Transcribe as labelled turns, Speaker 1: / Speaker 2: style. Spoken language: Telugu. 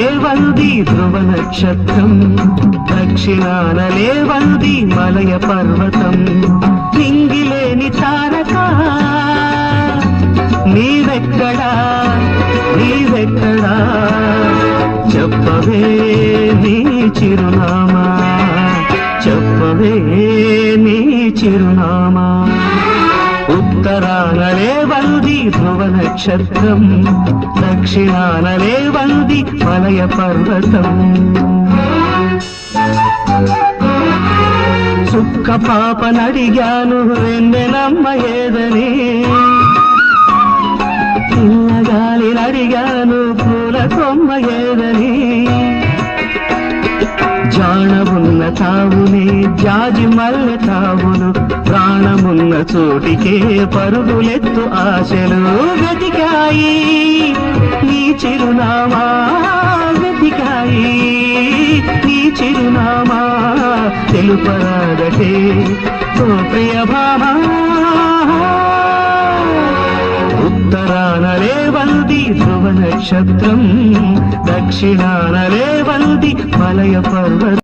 Speaker 1: లేవంది ధ్రువ నక్షత్రం, దక్షిణాన లేవంది మలయ పర్వతం. నింగిలేని తారక నీవెక్కడా నీవెక్కడా, చెప్పవే నీ చిరునామా, చెప్పవే నీ చిరునామా. ఉత్తరాన లేవంది ధ్రువ నక్షత్రం, దక్షిణాన లేవంది మలయ పర్వతం. సుక్క పాపనడిగాను వెన్నెలమ్మ ఏదని, పిల్లగాలినడిగాను పూల కొమ్మ ఏదని. జాణమున్న తావునే జాజి మల్లె తావులు, ప్రాణమున్న చోటికే పరుగులెత్తు ఆశలు. వెతికాయి నీ చిరునామా, వెతికాయి నీ చిరునామా, తెలుపరాదటే ఓ ప్రియ భామా. ఉత్తరాన లేవంది ధ్రువ నక్షత్రం, దక్షిణాన లేవంది మలయ పర్వతం.